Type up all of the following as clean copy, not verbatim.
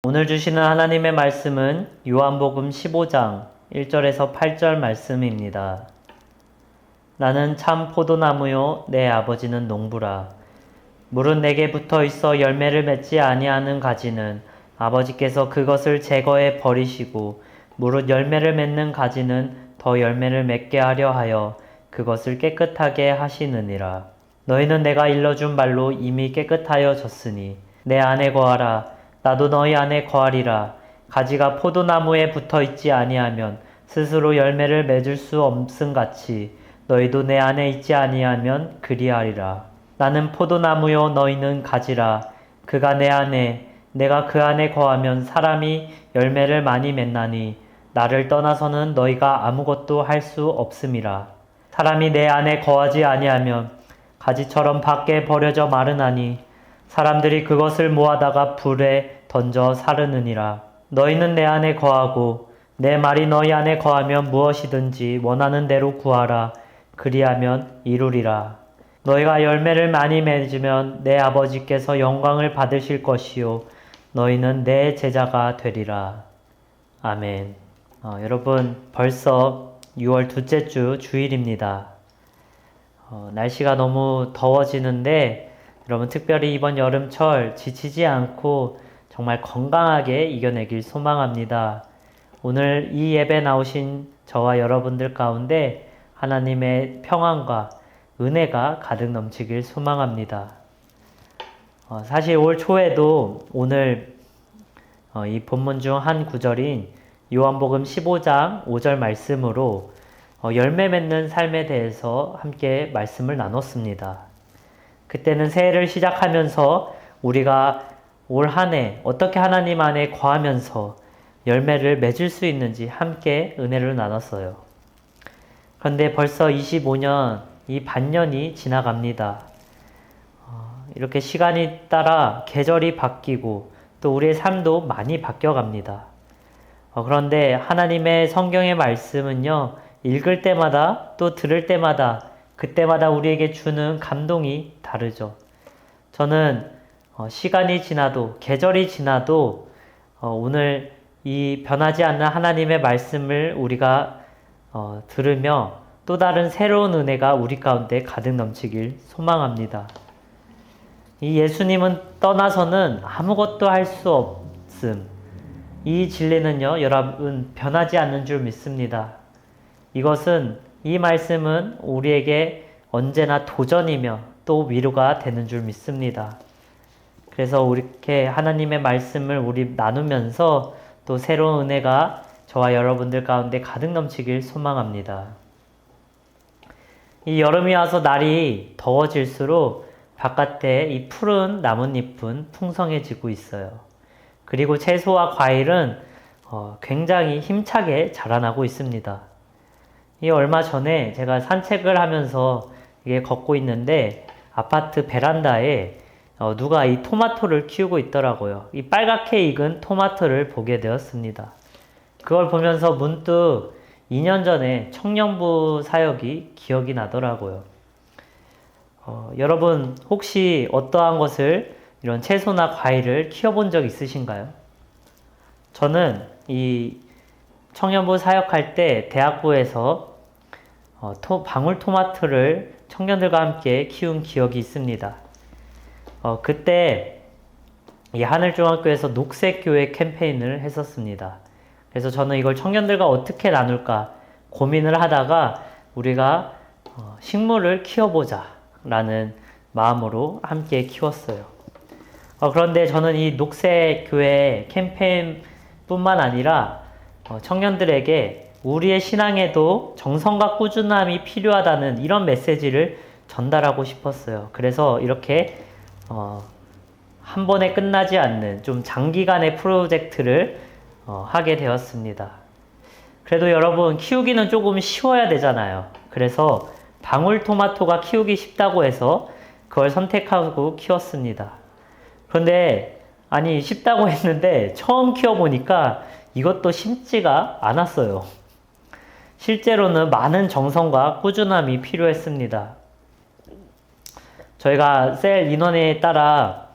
오늘 주시는 하나님의 말씀은 요한복음 15장 1절에서 8절 말씀입니다. 나는 참 포도나무요 내 아버지는 농부라. 물은 내게 붙어 있어 열매를 맺지 아니하는 가지는 아버지께서 그것을 제거해 버리시고 무릇 열매를 맺는 가지는 더 열매를 맺게 하려 하여 그것을 깨끗하게 하시느니라. 너희는 내가 일러준 말로 이미 깨끗하여졌으니 내 안에 거하라. 나도 너희 안에 거하리라. 가지가 포도나무에 붙어 있지 아니하면 스스로 열매를 맺을 수 없음같이 너희도 내 안에 있지 아니하면 그리하리라. 나는 포도나무요 너희는 가지라. 그가 내 안에 내가 그 안에 거하면 사람이 열매를 많이 맺나니 나를 떠나서는 너희가 아무것도 할 수 없음이라. 사람이 내 안에 거하지 아니하면 가지처럼 밖에 버려져 마르나니 사람들이 그것을 모아다가 불에 던져 사르느니라. 너희는 내 안에 거하고 내 말이 너희 안에 거하면 무엇이든지 원하는 대로 구하라. 그리하면 이루리라. 너희가 열매를 많이 맺으면 내 아버지께서 영광을 받으실 것이요 너희는 내 제자가 되리라. 아멘. 여러분 벌써 6월 둘째 주 주일입니다. 날씨가 너무 더워지는데 여러분 특별히 이번 여름철 지치지 않고 정말 건강하게 이겨내길 소망합니다. 오늘 이 예배 나오신 저와 여러분들 가운데 하나님의 평안과 은혜가 가득 넘치길 소망합니다. 사실 올 초에도 오늘 이 본문 중 한 구절인 요한복음 15장 5절 말씀으로 열매 맺는 삶에 대해서 함께 말씀을 나눴습니다. 그때는 새해를 시작하면서 우리가 올 한 해 어떻게 하나님 안에 거하면서 열매를 맺을 수 있는지 함께 은혜를 나눴어요. 그런데 벌써 25년, 이 반년이 지나갑니다. 이렇게 시간이 따라 계절이 바뀌고 또 우리의 삶도 많이 바뀌어갑니다. 그런데 하나님의 성경의 말씀은요, 읽을 때마다 또 들을 때마다 그때마다 우리에게 주는 감동이 다르죠. 저는 시간이 지나도 계절이 지나도 오늘 이 변하지 않는 하나님의 말씀을 우리가 들으며 또 다른 새로운 은혜가 우리 가운데 가득 넘치길 소망합니다. 이 예수님은 떠나서는 아무것도 할 수 없음. 이 진리는요, 여러분 변하지 않는 줄 믿습니다. 이 말씀은 우리에게 언제나 도전이며 또 위로가 되는 줄 믿습니다. 그래서 이렇게 하나님의 말씀을 우리 나누면서 또 새로운 은혜가 저와 여러분들 가운데 가득 넘치길 소망합니다. 이 여름이 와서 날이 더워질수록 바깥에 이 푸른 나뭇잎은 풍성해지고 있어요. 그리고 채소와 과일은 굉장히 힘차게 자라나고 있습니다. 이 얼마 전에 제가 산책을 하면서 이게 걷고 있는데 아파트 베란다에 누가 이 토마토를 키우고 있더라고요. 이 빨갛게 익은 토마토를 보게 되었습니다. 그걸 보면서 문득 2년 전에 청년부 사역이 기억이 나더라고요. 여러분 혹시 어떠한 것을 이런 채소나 과일을 키워본 적 있으신가요? 저는 이 청년부 사역할 때 대학부에서 방울토마토를 청년들과 함께 키운 기억이 있습니다. 그때 이 하늘중학교에서 녹색교회 캠페인을 했었습니다. 그래서 저는 이걸 청년들과 어떻게 나눌까 고민을 하다가 우리가 식물을 키워보자 라는 마음으로 함께 키웠어요. 그런데 저는 이 녹색교회 캠페인 뿐만 아니라 청년들에게 우리의 신앙에도 정성과 꾸준함이 필요하다는 이런 메시지를 전달하고 싶었어요. 그래서 이렇게 한 번에 끝나지 않는 좀 장기간의 프로젝트를 하게 되었습니다. 그래도 여러분 키우기는 조금 쉬워야 되잖아요. 그래서 방울토마토가 키우기 쉽다고 해서 그걸 선택하고 키웠습니다. 그런데 쉽다고 했는데 처음 키워보니까 이것도 쉽지가 않았어요. 실제로는 많은 정성과 꾸준함이 필요했습니다. 저희가 셀 인원에 따라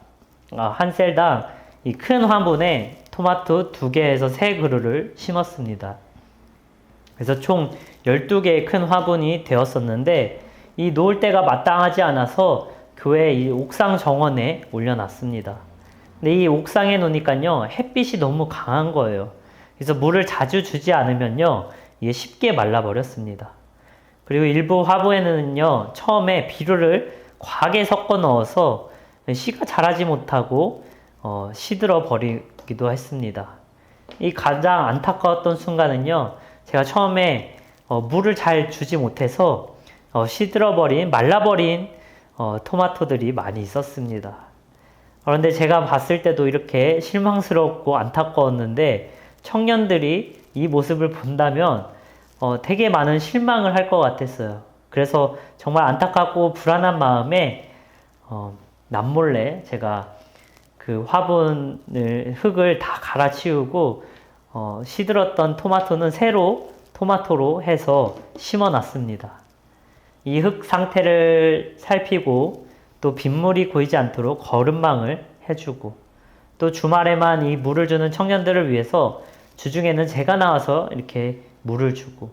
한 셀당 이 큰 화분에 토마토 2개에서 3그루를 심었습니다. 그래서 총 12개의 큰 화분이 되었었는데 이 놓을 때가 마땅하지 않아서 교회 이 옥상 정원에 올려놨습니다. 근데 이 옥상에 놓으니까요 햇빛이 너무 강한 거예요. 그래서 물을 자주 주지 않으면요 이게 쉽게 말라버렸습니다. 그리고 일부 화분에는요 처음에 비료를 과하게 섞어 넣어서 씨가 자라지 못하고 시들어 버리기도 했습니다. 이 가장 안타까웠던 순간은요 제가 처음에 물을 잘 주지 못해서 시들어버린 말라버린 토마토들이 많이 있었습니다. 그런데 제가 봤을 때도 이렇게 실망스럽고 안타까웠는데 청년들이 이 모습을 본다면 되게 많은 실망을 할 것 같았어요. 그래서 정말 안타깝고 불안한 마음에 남몰래 제가 그 화분을 흙을 다 갈아치우고 시들었던 토마토는 새로 토마토로 해서 심어놨습니다. 이 흙 상태를 살피고 또 빗물이 고이지 않도록 거름망을 해주고 또 주말에만 이 물을 주는 청년들을 위해서 주중에는 제가 나와서 이렇게 물을 주고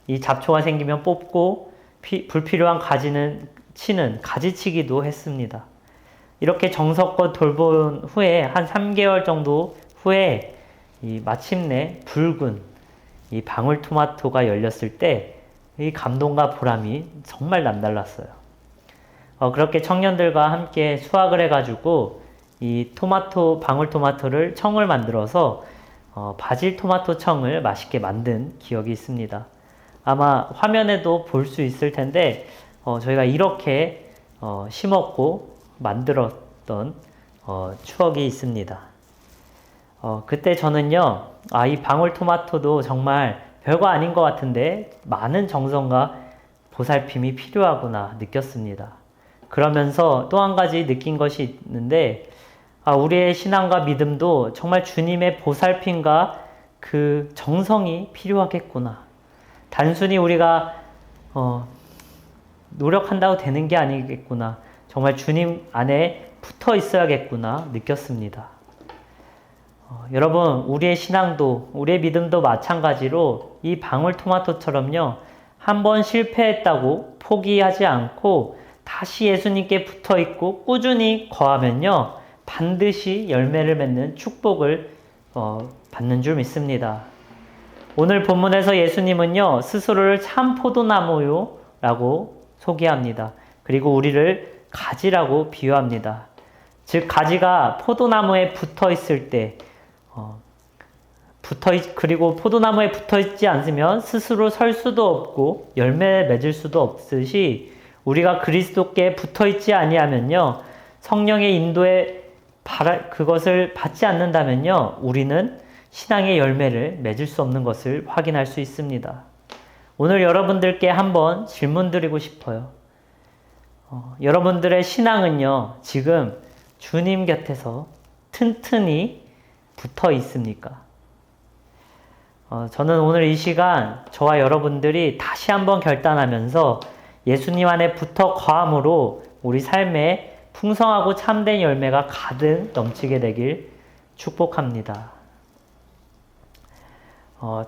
이 잡초가 생기면 뽑고 불필요한 가지는 치는 가지치기도 했습니다. 이렇게 정성껏 돌본 후에 한 3개월 정도 후에 마침내 붉은 이 방울토마토가 열렸을 때 이 감동과 보람이 정말 남달랐어요. 그렇게 청년들과 함께 수확을 해가지고 이 방울토마토를 청을 만들어서 바질 토마토 청을 맛있게 만든 기억이 있습니다. 아마 화면에도 볼 수 있을 텐데 저희가 이렇게 심었고 만들었던 추억이 있습니다. 그때 저는요, 이 방울토마토도 정말 별거 아닌 것 같은데 많은 정성과 보살핌이 필요하구나 느꼈습니다. 그러면서 또 한 가지 느낀 것이 있는데 우리의 신앙과 믿음도 정말 주님의 보살핌과 그 정성이 필요하겠구나. 단순히 우리가 노력한다고 되는 게 아니겠구나. 정말 주님 안에 붙어 있어야겠구나 느꼈습니다. 여러분, 우리의 신앙도, 우리의 믿음도 마찬가지로 이 방울토마토처럼요, 한번 실패했다고 포기하지 않고 다시 예수님께 붙어 있고 꾸준히 거하면요, 반드시 열매를 맺는 축복을 받는 줄 믿습니다. 오늘 본문에서 예수님은요, 스스로를 참 포도나무요 라고 소개합니다. 그리고 우리를 가지라고 비유합니다. 즉, 가지가 포도나무에 붙어 있을 때, 그리고 포도나무에 붙어 있지 않으면 스스로 설 수도 없고 열매 맺을 수도 없듯이 우리가 그리스도께 붙어 있지 아니하면요, 성령의 인도에 그것을 받지 않는다면요, 우리는 신앙의 열매를 맺을 수 없는 것을 확인할 수 있습니다. 오늘 여러분들께 한번 질문 드리고 싶어요. 여러분들의 신앙은요, 지금 주님 곁에서 튼튼히 붙어 있습니까? 저는 오늘 이 시간 저와 여러분들이 다시 한번 결단하면서 예수님 안에 붙어 거함으로 우리 삶에 풍성하고 참된 열매가 가득 넘치게 되길 축복합니다.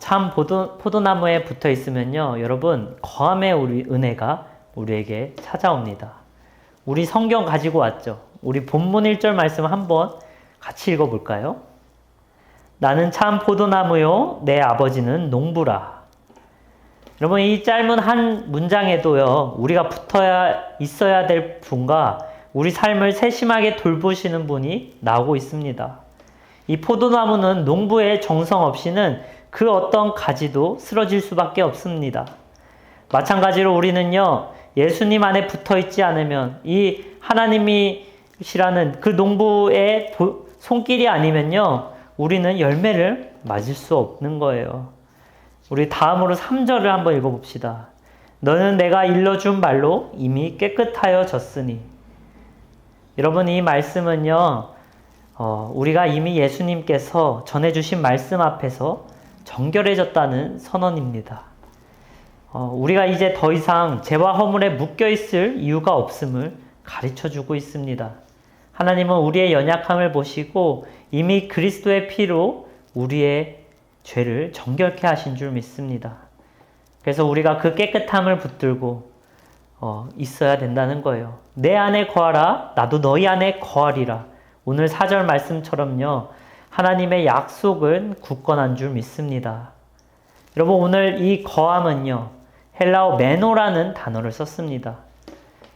참 포도나무에 붙어 있으면요, 여러분, 거함의 우리 은혜가 우리에게 찾아옵니다. 우리 성경 가지고 왔죠? 우리 본문 1절 말씀 한번 같이 읽어볼까요? 나는 참 포도나무요, 내 아버지는 농부라. 여러분, 이 짧은 한 문장에도요, 우리가 붙어야 있어야 될 분과 우리 삶을 세심하게 돌보시는 분이 나오고 있습니다. 이 포도나무는 농부의 정성 없이는 그 어떤 가지도 쓰러질 수밖에 없습니다. 마찬가지로 우리는요, 예수님 안에 붙어 있지 않으면, 이 하나님이시라는 그 농부의 손길이 아니면요, 우리는 열매를 맞을 수 없는 거예요. 우리 다음으로 3절을 한번 읽어봅시다. 너는 내가 일러준 말로 이미 깨끗하여졌으니. 여러분, 이 말씀은요, 우리가 이미 예수님께서 전해주신 말씀 앞에서 정결해졌다는 선언입니다. 우리가 이제 더 이상 죄와 허물에 묶여있을 이유가 없음을 가르쳐주고 있습니다. 하나님은 우리의 연약함을 보시고 이미 그리스도의 피로 우리의 죄를 정결케 하신 줄 믿습니다. 그래서 우리가 그 깨끗함을 붙들고 있어야 된다는 거예요. 내 안에 거하라, 나도 너희 안에 거하리라. 오늘 4절 말씀처럼요, 하나님의 약속은 굳건한 줄 믿습니다. 여러분, 오늘 이 거함은요, 헬라어 메노라는 단어를 썼습니다.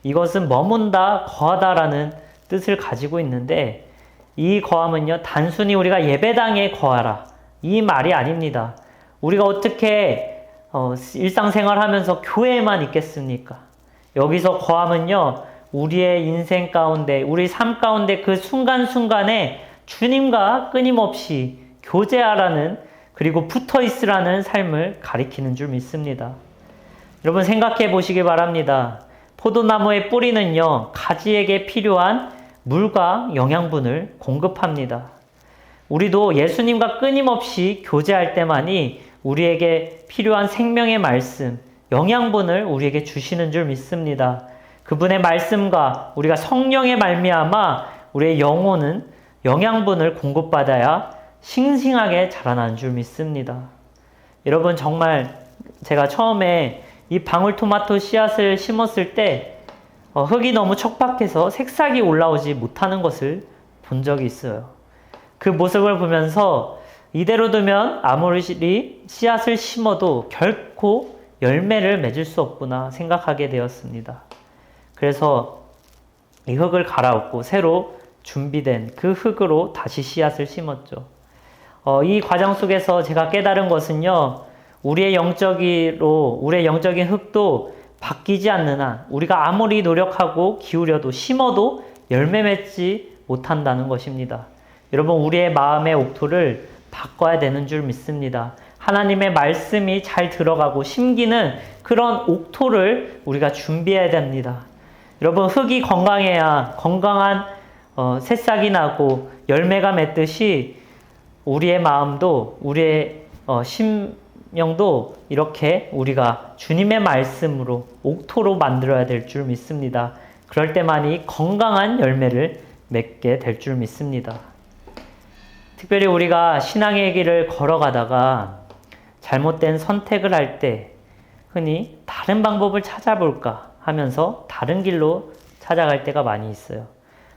이것은 머문다, 거하다라는 뜻을 가지고 있는데, 이 거함은요, 단순히 우리가 예배당에 거하라, 이 말이 아닙니다. 우리가 어떻게 일상생활 하면서 교회에만 있겠습니까? 여기서 거함은요, 우리의 인생 가운데, 우리 삶 가운데 그 순간순간에 주님과 끊임없이 교제하라는, 그리고 붙어 있으라는 삶을 가리키는 줄 믿습니다. 여러분, 생각해 보시기 바랍니다. 포도나무의 뿌리는요, 가지에게 필요한 물과 영양분을 공급합니다. 우리도 예수님과 끊임없이 교제할 때만이 우리에게 필요한 생명의 말씀, 영양분을 우리에게 주시는 줄 믿습니다. 그분의 말씀과 우리가 성령의 말미암아 우리의 영혼은 영양분을 공급받아야 싱싱하게 자라나는 줄 믿습니다. 여러분, 정말 제가 처음에 이 방울토마토 씨앗을 심었을 때 흙이 너무 척박해서 새싹이 올라오지 못하는 것을 본 적이 있어요. 그 모습을 보면서 이대로 두면 아무리 씨앗을 심어도 결코 열매를 맺을 수 없구나 생각하게 되었습니다. 그래서 이 흙을 갈아엎고 새로 준비된 그 흙으로 다시 씨앗을 심었죠. 이 과정 속에서 제가 깨달은 것은요, 우리의 영적인 흙도 바뀌지 않는 한 우리가 아무리 노력하고 기울여도 심어도 열매 맺지 못한다는 것입니다. 여러분, 우리의 마음의 옥토를 바꿔야 되는 줄 믿습니다. 하나님의 말씀이 잘 들어가고 심기는 그런 옥토를 우리가 준비해야 됩니다. 여러분, 흙이 건강해야 건강한 새싹이 나고 열매가 맺듯이 우리의 마음도, 우리의 심령도 이렇게 우리가 주님의 말씀으로 옥토로 만들어야 될 줄 믿습니다. 그럴 때만이 건강한 열매를 맺게 될 줄 믿습니다. 특별히 우리가 신앙의 길을 걸어가다가 잘못된 선택을 할 때 흔히 다른 방법을 찾아볼까 하면서 다른 길로 찾아갈 때가 많이 있어요.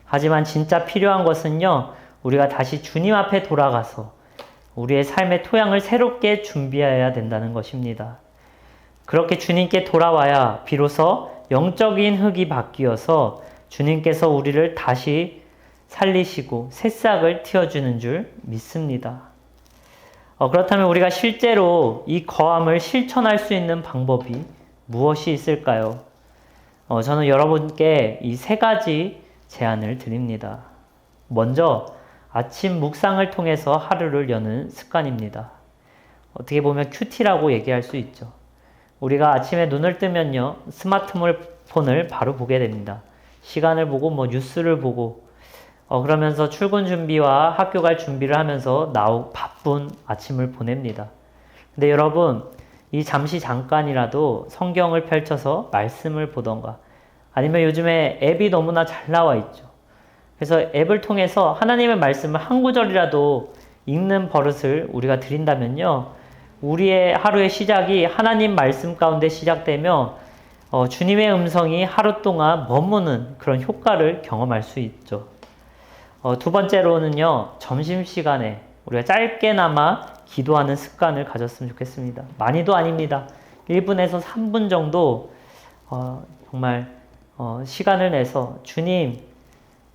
하지만 진짜 필요한 것은요, 우리가 다시 주님 앞에 돌아가서 우리의 삶의 토양을 새롭게 준비해야 된다는 것입니다. 그렇게 주님께 돌아와야 비로소 영적인 흙이 바뀌어서 주님께서 우리를 다시 살리시고 새싹을 틔워주는 줄 믿습니다. 그렇다면 우리가 실제로 이 거함을 실천할 수 있는 방법이 무엇이 있을까요? 저는 여러분께 이 3가지 제안을 드립니다. 먼저 아침 묵상을 통해서 하루를 여는 습관입니다. 어떻게 보면 큐티라고 얘기할 수 있죠. 우리가 아침에 눈을 뜨면요, 스마트폰을 바로 보게 됩니다. 시간을 보고 뉴스를 보고 그러면서 출근 준비와 학교 갈 준비를 하면서 바쁜 아침을 보냅니다. 근데 여러분, 이 잠깐이라도 성경을 펼쳐서 말씀을 보던가, 아니면 요즘에 앱이 너무나 잘 나와 있죠. 그래서 앱을 통해서 하나님의 말씀을 한 구절이라도 읽는 버릇을 우리가 들인다면요, 우리의 하루의 시작이 하나님 말씀 가운데 시작되며 주님의 음성이 하루 동안 머무는 그런 효과를 경험할 수 있죠. 2번째로는요, 점심시간에 우리가 짧게나마 기도하는 습관을 가졌으면 좋겠습니다. 많이도 아닙니다. 1분에서 3분 정도 정말 시간을 내서 주님,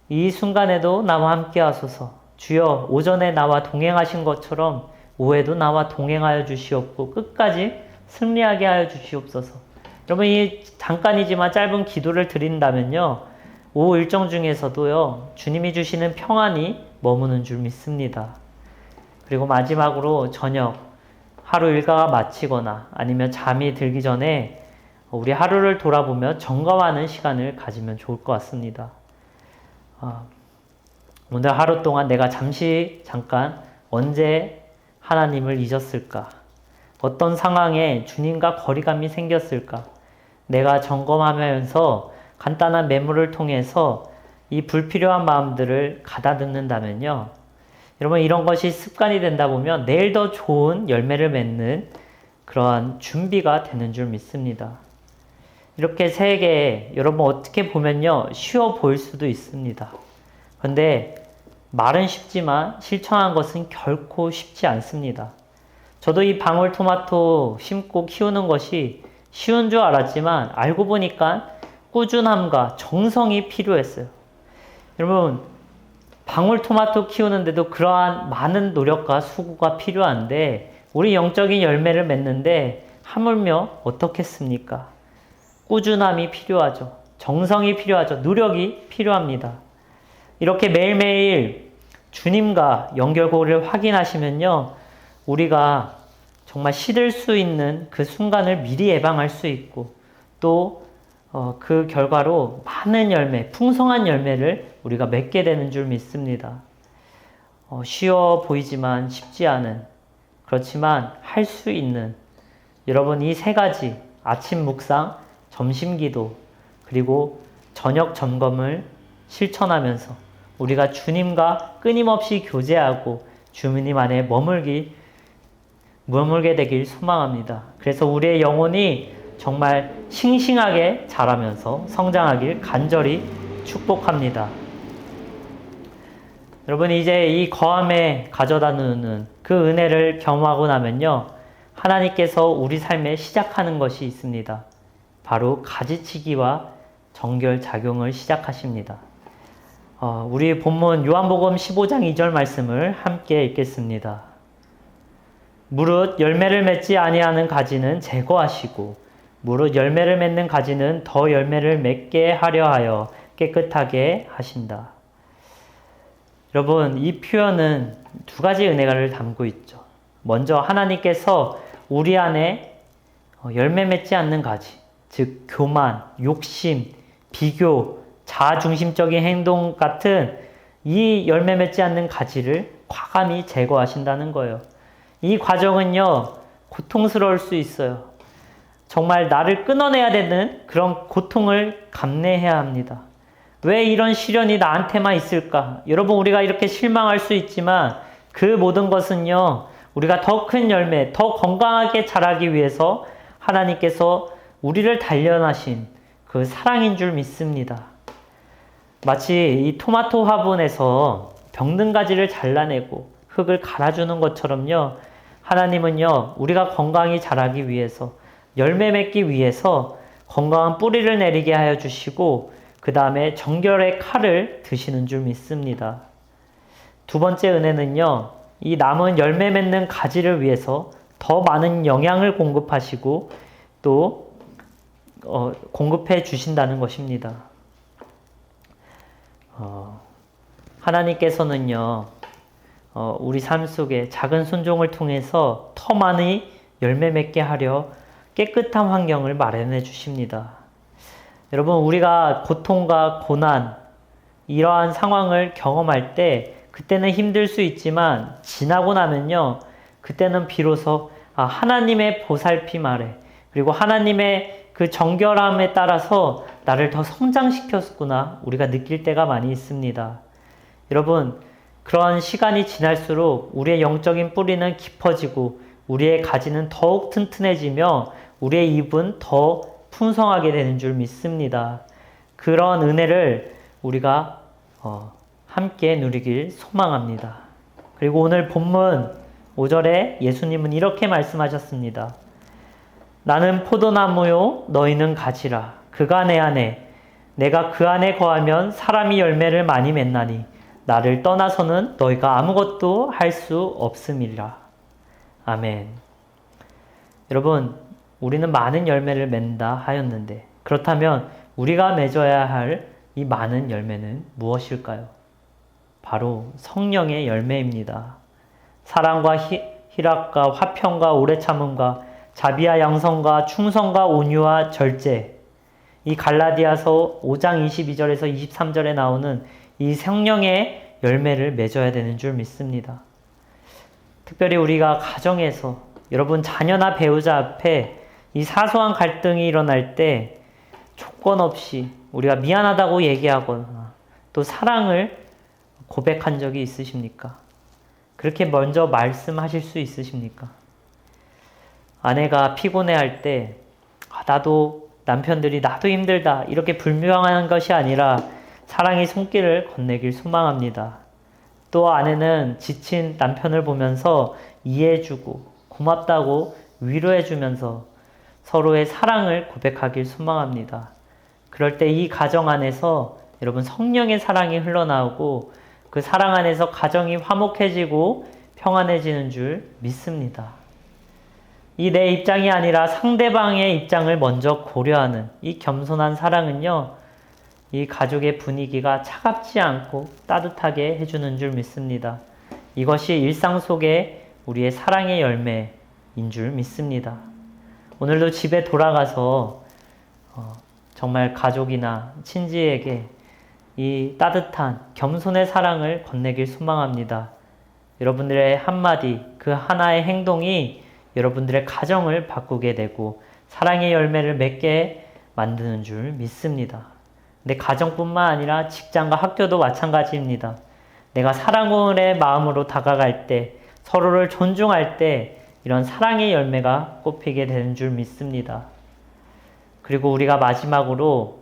이 순간에도 나와 함께 하소서. 주여, 오전에 나와 동행하신 것처럼 오후에도 나와 동행하여 주시옵고 끝까지 승리하게 하여 주시옵소서. 여러분, 이 잠깐이지만 짧은 기도를 드린다면요, 오후 일정 중에서도요, 주님이 주시는 평안이 머무는 줄 믿습니다. 그리고 마지막으로 저녁, 하루 일과가 마치거나 아니면 잠이 들기 전에 우리 하루를 돌아보며 점검하는 시간을 가지면 좋을 것 같습니다. 오늘 하루 동안 내가 잠깐 언제 하나님을 잊었을까? 어떤 상황에 주님과 거리감이 생겼을까? 내가 점검하면서 간단한 메모를 통해서 이 불필요한 마음들을 가다듬는다면요. 여러분 이런 것이 습관이 된다 보면 내일 더 좋은 열매를 맺는 그러한 준비가 되는 줄 믿습니다. 이렇게 새해에 여러분 어떻게 보면요. 쉬워 보일 수도 있습니다. 그런데 말은 쉽지만 실천한 것은 결코 쉽지 않습니다. 저도 이 방울토마토 심고 키우는 것이 쉬운 줄 알았지만 알고 보니까 꾸준함과 정성이 필요했어요. 여러분 방울토마토 키우는데도 그러한 많은 노력과 수고가 필요한데 우리 영적인 열매를 맺는데 하물며 어떻겠습니까? 꾸준함이 필요하죠. 정성이 필요하죠. 노력이 필요합니다. 이렇게 매일매일 주님과 연결고리를 확인하시면요. 우리가 정말 시들 수 있는 그 순간을 미리 예방할 수 있고 또 그 결과로 많은 열매, 풍성한 열매를 우리가 맺게 되는 줄 믿습니다. 쉬워 보이지만 쉽지 않은 그렇지만 할 수 있는 여러분 이 세 가지 아침 묵상, 점심 기도 그리고 저녁 점검을 실천하면서 우리가 주님과 끊임없이 교제하고 주님 안에 머물게 되길 소망합니다. 그래서 우리의 영혼이 정말 싱싱하게 자라면서 성장하길 간절히 축복합니다. 여러분 이제 이 거함에 가져다 놓는 그 은혜를 경험하고 나면요. 하나님께서 우리 삶에 시작하는 것이 있습니다. 바로 가지치기와 정결작용을 시작하십니다. 우리 본문 요한복음 15장 2절 말씀을 함께 읽겠습니다. 무릇 열매를 맺지 아니하는 가지는 제거하시고 무릇 열매를 맺는 가지는 더 열매를 맺게 하려 하여 깨끗하게 하신다. 여러분 이 표현은 두 가지 은혜를 담고 있죠. 먼저 하나님께서 우리 안에 열매 맺지 않는 가지, 즉 교만, 욕심, 비교, 자아중심적인 행동 같은 이 열매 맺지 않는 가지를 과감히 제거하신다는 거예요. 이 과정은요 고통스러울 수 있어요. 정말 나를 끊어내야 되는 그런 고통을 감내해야 합니다. 왜 이런 시련이 나한테만 있을까? 여러분 우리가 이렇게 실망할 수 있지만 그 모든 것은요 우리가 더 큰 열매, 더 건강하게 자라기 위해서 하나님께서 우리를 단련하신 그 사랑인 줄 믿습니다. 마치 이 토마토 화분에서 병든 가지를 잘라내고 흙을 갈아주는 것처럼요 하나님은요 우리가 건강히 자라기 위해서 열매 맺기 위해서 건강한 뿌리를 내리게 하여 주시고 그 다음에 정결의 칼을 드시는 줄 믿습니다. 두 번째 은혜는요. 이 남은 열매 맺는 가지를 위해서 더 많은 영양을 공급하시고 또 공급해 주신다는 것입니다. 하나님께서는요. 우리 삶 속에 작은 순종을 통해서 더 많이 열매 맺게 하려 깨끗한 환경을 마련해 주십니다. 여러분 우리가 고통과 고난 이러한 상황을 경험할 때 그때는 힘들 수 있지만 지나고 나면요 그때는 비로소 하나님의 보살핌 아래 그리고 하나님의 그 정결함에 따라서 나를 더 성장시켰구나 우리가 느낄 때가 많이 있습니다. 여러분 그러한 시간이 지날수록 우리의 영적인 뿌리는 깊어지고 우리의 가지는 더욱 튼튼해지며 우리의 입은 더 풍성하게 되는 줄 믿습니다. 그런 은혜를 우리가 함께 누리길 소망합니다. 그리고 오늘 본문 5절에 예수님은 이렇게 말씀하셨습니다. 나는 포도나무요 너희는 가지라. 그가 내 안에 내가 그 안에 거하면 사람이 열매를 많이 맺나니 나를 떠나서는 너희가 아무것도 할 수 없음이라. 아멘. 여러분 우리는 많은 열매를 맺는다 하였는데 그렇다면 우리가 맺어야 할 이 많은 열매는 무엇일까요? 바로 성령의 열매입니다. 사랑과 희락과 화평과 오래 참음과 자비와 양성과 충성과 온유와 절제 이 갈라디아서 5장 22절에서 23절에 나오는 이 성령의 열매를 맺어야 되는 줄 믿습니다. 특별히 우리가 가정에서 여러분 자녀나 배우자 앞에 이 사소한 갈등이 일어날 때 조건 없이 우리가 미안하다고 얘기하거나 또 사랑을 고백한 적이 있으십니까? 그렇게 먼저 말씀하실 수 있으십니까? 아내가 피곤해할 때 나도 남편들이 나도 힘들다 이렇게 불명하는 것이 아니라 사랑의 손길을 건네길 소망합니다. 또 아내는 지친 남편을 보면서 이해해주고 고맙다고 위로해주면서 서로의 사랑을 고백하길 소망합니다. 그럴 때 이 가정 안에서 여러분 성령의 사랑이 흘러나오고 그 사랑 안에서 가정이 화목해지고 평안해지는 줄 믿습니다. 이 내 입장이 아니라 상대방의 입장을 먼저 고려하는 이 겸손한 사랑은요, 이 가족의 분위기가 차갑지 않고 따뜻하게 해주는 줄 믿습니다. 이것이 일상 속에 우리의 사랑의 열매인 줄 믿습니다. 오늘도 집에 돌아가서 정말 가족이나 친지에게 이 따뜻한 겸손의 사랑을 건네길 소망합니다. 여러분들의 한마디, 그 하나의 행동이 여러분들의 가정을 바꾸게 되고 사랑의 열매를 맺게 만드는 줄 믿습니다. 내 가정뿐만 아니라 직장과 학교도 마찬가지입니다. 내가 사랑의 마음으로 다가갈 때, 서로를 존중할 때 이런 사랑의 열매가 꽃피게 되는 줄 믿습니다. 그리고 우리가 마지막으로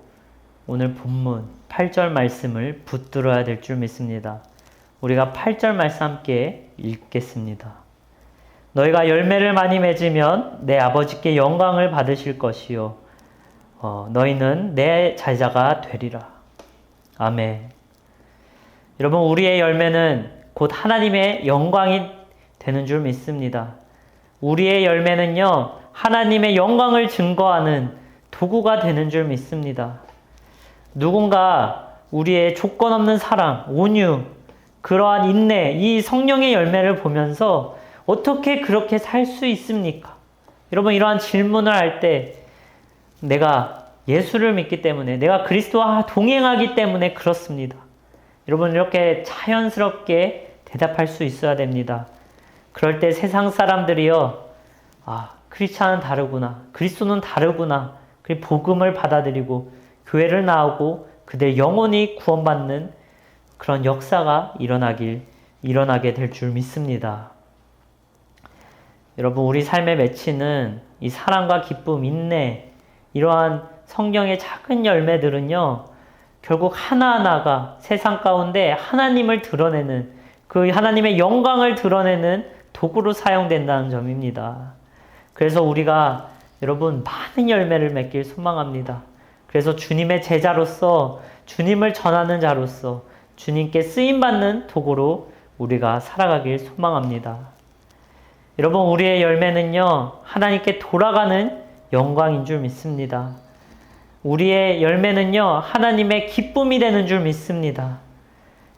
오늘 본문 8절 말씀을 붙들어야 될 줄 믿습니다. 우리가 8절 말씀 함께 읽겠습니다. 너희가 열매를 많이 맺으면 내 아버지께 영광을 받으실 것이요 너희는 내 제자가 되리라. 아멘. 여러분, 우리의 열매는 곧 하나님의 영광이 되는 줄 믿습니다. 우리의 열매는요, 하나님의 영광을 증거하는 도구가 되는 줄 믿습니다. 누군가 우리의 조건 없는 사랑, 온유, 그러한 인내, 이 성령의 열매를 보면서 어떻게 그렇게 살 수 있습니까? 여러분, 이러한 질문을 할 때 내가 예수를 믿기 때문에, 내가 그리스도와 동행하기 때문에 그렇습니다. 여러분, 이렇게 자연스럽게 대답할 수 있어야 됩니다. 그럴 때 세상 사람들이요, 크리스찬은 다르구나, 그리스도는 다르구나, 그리고 복음을 받아들이고 교회를 나오고 그들 영혼이 구원받는 그런 역사가 일어나게 될 줄 믿습니다. 여러분, 우리 삶에 맺히는 이 사랑과 기쁨, 인내, 이러한 성경의 작은 열매들은요, 결국 하나하나가 세상 가운데 하나님을 드러내는, 그 하나님의 영광을 드러내는 도구로 사용된다는 점입니다. 그래서 우리가 여러분 많은 열매를 맺길 소망합니다. 그래서 주님의 제자로서, 주님을 전하는 자로서 주님께 쓰임받는 도구로 우리가 살아가길 소망합니다. 여러분, 우리의 열매는요, 하나님께 돌아가는 영광인 줄 믿습니다. 우리의 열매는요, 하나님의 기쁨이 되는 줄 믿습니다.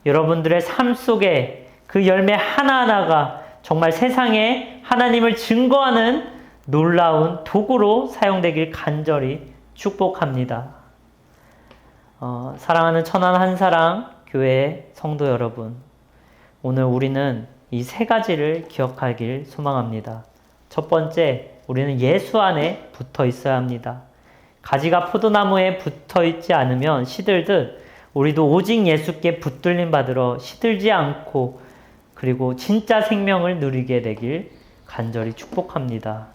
여러분들의 삶 속에 그 열매 하나하나가 정말 세상에 하나님을 증거하는 놀라운 도구로 사용되길 간절히 축복합니다. 사랑하는 천안 한사랑 교회 성도 여러분, 오늘 우리는 이 세 가지를 기억하길 소망합니다. 첫 번째, 우리는 예수 안에 붙어 있어야 합니다. 가지가 포도나무에 붙어 있지 않으면 시들듯 우리도 오직 예수께 붙들림 받으러 시들지 않고 그리고 진짜 생명을 누리게 되길 간절히 축복합니다.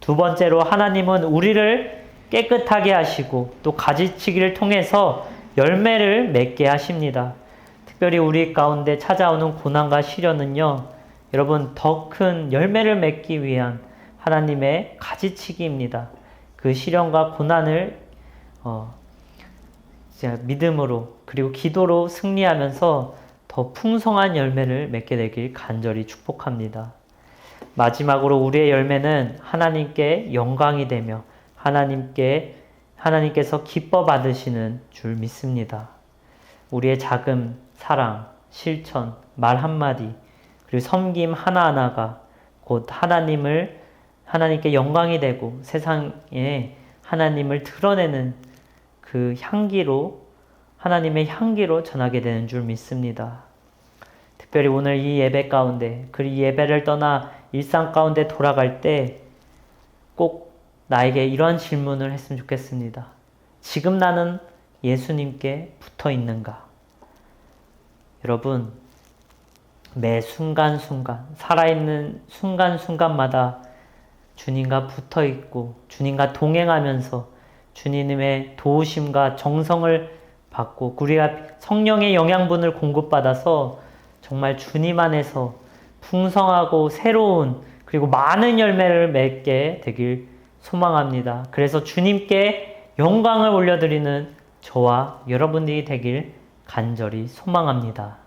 두 번째로, 하나님은 우리를 깨끗하게 하시고 또 가지치기를 통해서 열매를 맺게 하십니다. 특별히 우리 가운데 찾아오는 고난과 시련은요, 여러분, 더 큰 열매를 맺기 위한 하나님의 가지치기입니다. 그 시련과 고난을 믿음으로 그리고 기도로 승리하면서 더 풍성한 열매를 맺게 되길 간절히 축복합니다. 마지막으로, 우리의 열매는 하나님께 영광이 되며 하나님께서 기뻐 받으시는 줄 믿습니다. 우리의 작은 사랑, 실천, 말 한마디, 그리고 섬김 하나하나가 곧 하나님께 영광이 되고 세상에 하나님을 드러내는 그 향기로, 하나님의 향기로 전하게 되는 줄 믿습니다. 특별히 오늘 이 예배 가운데, 그리고 예배를 떠나 일상 가운데 돌아갈 때 꼭 나에게 이런 질문을 했으면 좋겠습니다. 지금 나는 예수님께 붙어 있는가? 여러분, 매 순간순간, 살아있는 순간순간마다 주님과 붙어 있고 주님과 동행하면서 주님의 도우심과 정성을 받고 우리가 성령의 영양분을 공급받아서 정말 주님 안에서 풍성하고 새로운 그리고 많은 열매를 맺게 되길 소망합니다. 그래서 주님께 영광을 올려드리는 저와 여러분들이 되길 간절히 소망합니다.